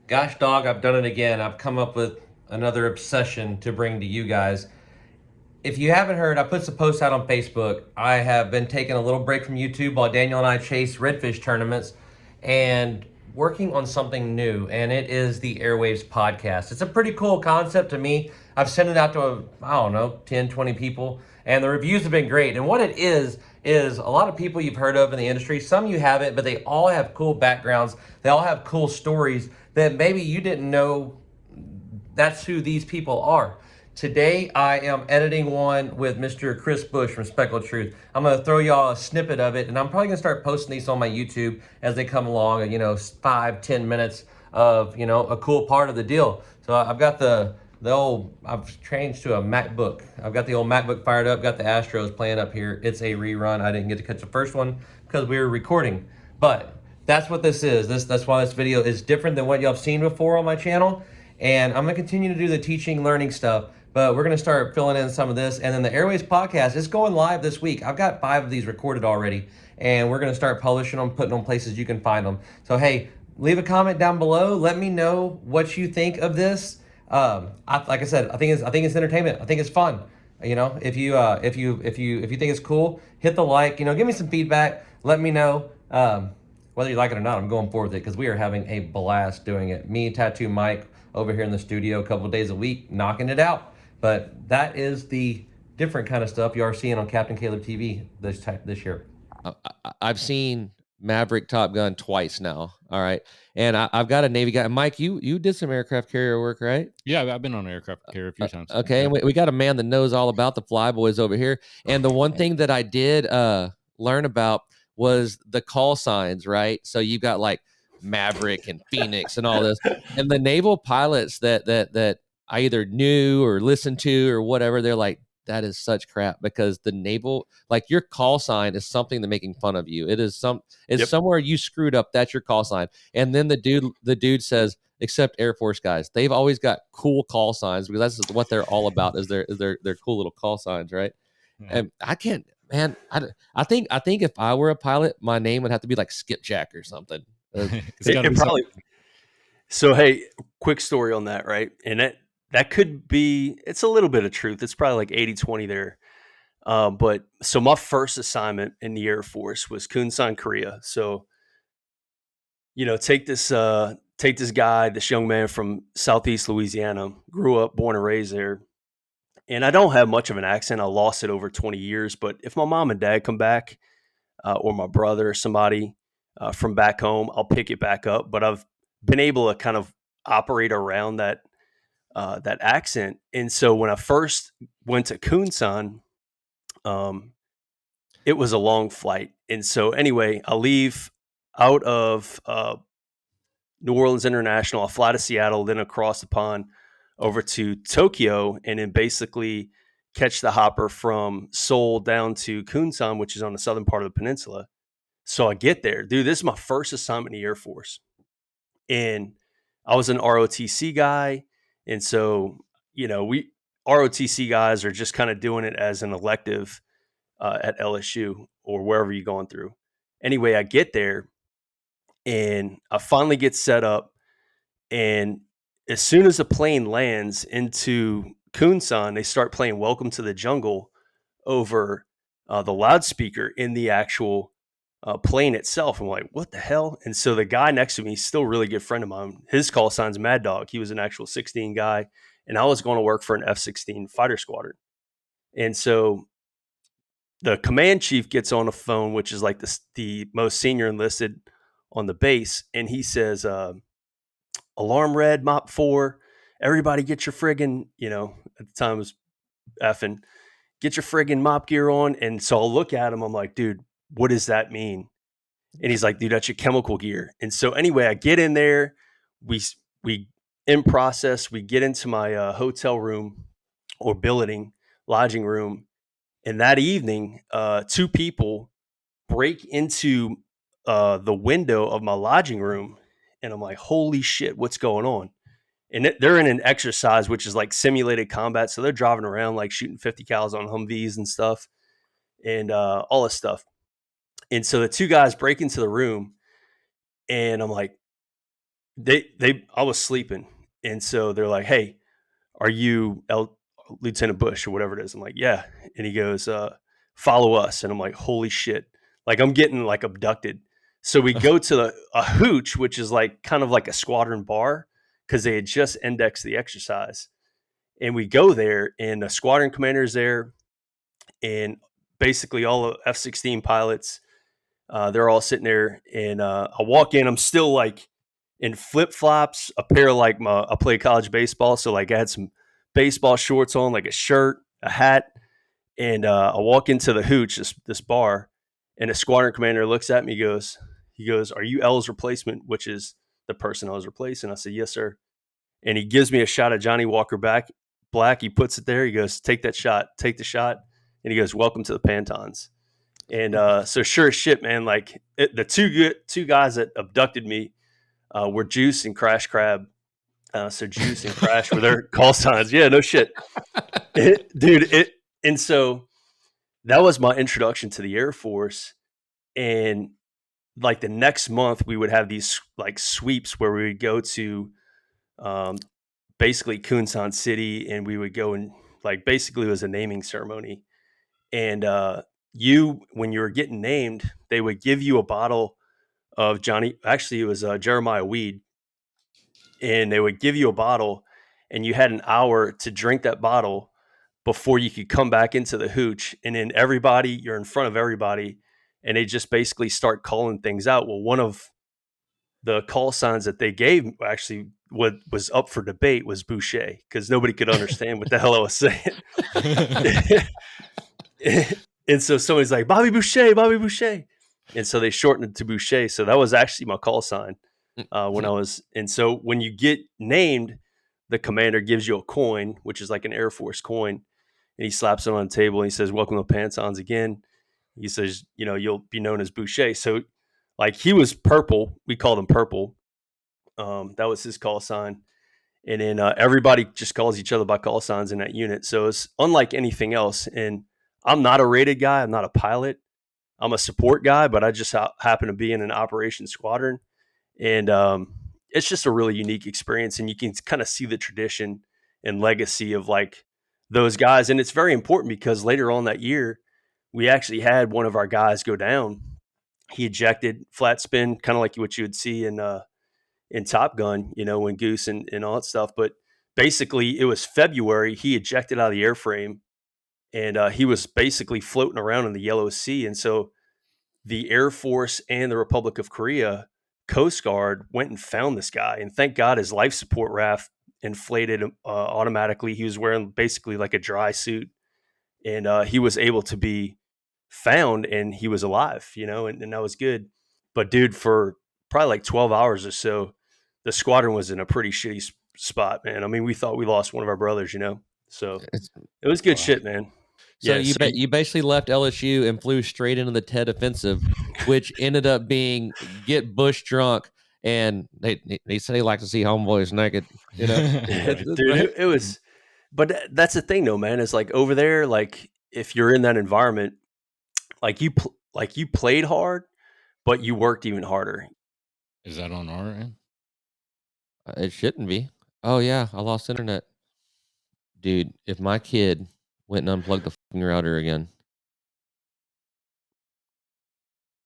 Gosh, dog, I've done it again. I've come up with another obsession to bring to you guys. If you haven't heard, I put some posts out on Facebook. I have been taking a little break from YouTube while Daniel and I chase redfish tournaments and working on something new, and it is the Airwaves Podcast. It's a pretty cool concept to me. I've sent it out to, I don't know, 10, 20 people, and the reviews have been great. And what it is a lot of people you've heard of in the industry. Some you haven't, but they all have cool backgrounds. They all have cool stories that maybe you didn't know that's who these people are. Today, I am editing one with Mr. Chris Bush from Speckled Truth. I'm going to throw y'all a snippet of it, and I'm probably going to start posting these on my YouTube as they come along, 5-10 minutes of, a cool part of the deal. So I've got I've changed to a MacBook. I've got the old MacBook fired up, got the Astros playing up here. It's a rerun. I didn't get to catch the first one because we were recording. But that's what this is. That's why this video is different than what y'all have seen before on my channel. And I'm going to continue to do the teaching, learning stuff, but we're going to start filling in some of this. And then the Airways Podcast is going live this week. I've got 5 of these recorded already, and we're going to start publishing them, putting them places you can find them. So, hey, leave a comment down below. Let me know what you think of this. Like I said, I think it's entertainment. I think it's fun. If you think it's cool, hit the like. Give me some feedback. Let me know. Whether you like it or not, I'm going forward with it because we are having a blast doing it. Me and Tattoo Mike over here in the studio a couple of days a week, knocking it out. But that is the different kind of stuff you are seeing on Captain Caleb TV this year. I've seen Maverick Top Gun twice now. All right. And I've got a Navy guy. Mike, you did some aircraft carrier work, right? Yeah, I've been on an aircraft carrier a few times. Okay. Yeah. And we got a man that knows all about the flyboys over here. And the one thing that I did learn about was the call signs, right? So you've got like Maverick and Phoenix and all this. And the naval pilots that I either knew or listened to or whatever, they're like, that is such crap because the naval, like your call sign is something they're making fun of you. It's somewhere you screwed up. That's your call sign. And then the dude says, except Air Force guys, they've always got cool call signs because that's what they're all about is their cool little call signs, right? Yeah. And I can't, man. I think if I were a pilot, my name would have to be like Skipjack or something. It probably. So hey, quick story on that, right? And that could be, it's a little bit of truth. It's probably like 80-20 there. But so my first assignment in the Air Force was Kunsan, Korea. So, take this guy, this young man from Southeast Louisiana, grew up, born and raised there. And I don't have much of an accent. I lost it over 20 years. But if my mom and dad come back, or my brother or somebody from back home, I'll pick it back up. But I've been able to kind of operate around that accent. And so when I first went to Kunsan, it was a long flight. And so anyway, I leave out of New Orleans International. I fly to Seattle, then across the pond over to Tokyo, and then basically catch the hopper from Seoul down to Kunsan, which is on the southern part of the peninsula. So I get there. Dude, this is my first assignment in the Air Force. And I was an ROTC guy. And so, we ROTC guys are just kind of doing it as an elective at LSU or wherever you're going through. Anyway, I get there and I finally get set up. And as soon as the plane lands into Kunsan, they start playing Welcome to the Jungle over the loudspeaker in the actual plane itself. I'm like, what the hell? And so the guy next to me, still a really good friend of mine, his call sign's Mad Dog. He was an actual 16 guy, and I was going to work for an F-16 fighter squadron. And so the command chief gets on the phone, which is like the most senior enlisted on the base, and he says, alarm red, mop 4, everybody get your friggin', at the time it was effing, get your friggin' mop gear on. And so I'll look at him, I'm like, dude, what does that mean? And he's like, dude, that's your chemical gear. And so anyway, I get in there, we in process, we get into my hotel room or billeting, lodging room. And that evening, 2 people break into the window of my lodging room. And I'm like, holy shit, what's going on? And they're in an exercise, which is like simulated combat. So they're driving around like shooting 50 cals on Humvees and stuff and all this stuff. And so the 2 guys break into the room and I'm like, I was sleeping, and so they're like, "Hey, are you Lieutenant Bush or whatever it is?" I'm like, "Yeah," and he goes, "Follow us," and I'm like, "Holy shit!" Like I'm getting like abducted. So we go to a hooch, which is like kind of like a squadron bar, because they had just indexed the exercise, and we go there, and the squadron commander is there, and basically all the F-16 pilots. They're all sitting there, and I walk in. I'm still like in flip flops, a pair of like I play college baseball, so like I had some baseball shorts on, like a shirt, a hat, and I walk into the hooch, this bar, and the squadron commander looks at me, he goes, "Are you L's replacement?" Which is the person I was replacing. I said, "Yes, sir." And he gives me a shot of Johnny Walker Black. He puts it there. He goes, "Take that shot. Take the shot." And he goes, "Welcome to the Pantons." And so sure as shit, man, like the two guys that abducted me were Juice and Crash Crab. So Juice and Crash were their call signs. Yeah, no shit. Dude. And so that was my introduction to the Air Force. And like the next month we would have these like sweeps where we would go to basically Kunsan City, and we would go and like basically it was a naming ceremony. And when you were getting named, they would give you a bottle of actually it was Jeremiah Weed, and they would give you a bottle, and you had an hour to drink that bottle before you could come back into the hooch. And then you're in front of everybody, and they just basically start calling things out. Well, one of the call signs that they gave actually what was up for debate was Boucher, because nobody could understand what the hell I was saying. And so somebody's like, Bobby Boucher, Bobby Boucher. And so they shortened it to Boucher. So that was actually my call sign when I was. And so when you get named, the commander gives you a coin, which is like an Air Force coin. And he slaps it on the table and he says, "Welcome to Pantons again." He says, "You'll be known as Boucher." So like he was purple. We called him Purple. That was his call sign. And then everybody just calls each other by call signs in that unit. So it's unlike anything else. And I'm not a rated guy. I'm not a pilot. I'm a support guy, but I just happen to be in an operations squadron. And it's just a really unique experience. And you can kind of see the tradition and legacy of like those guys. And it's very important because later on that year, we actually had one of our guys go down. He ejected flat spin, kind of like what you would see in Top Gun, when Goose and all that stuff. But basically, it was February. He ejected out of the airframe, and he was basically floating around in the Yellow Sea. And so the Air Force and the Republic of Korea Coast Guard went and found this guy. And thank God his life support raft inflated automatically. He was wearing basically like a dry suit, and he was able to be found, and he was alive, and that was good. But dude, for probably like 12 hours or so, the squadron was in a pretty shitty spot, man. I mean, we thought we lost one of our brothers, so it was good shit, man. So you basically left LSU and flew straight into the Ted offensive, which ended up being get Bush drunk, and they say they like to see homeboys naked. Dude, it was. But that's the thing, though, man. Is like over there, like if you're in that environment, like you played hard, but you worked even harder. Is that on our end? It shouldn't be. Oh yeah, I lost internet, dude. If my kid went and unplugged the fucking router again,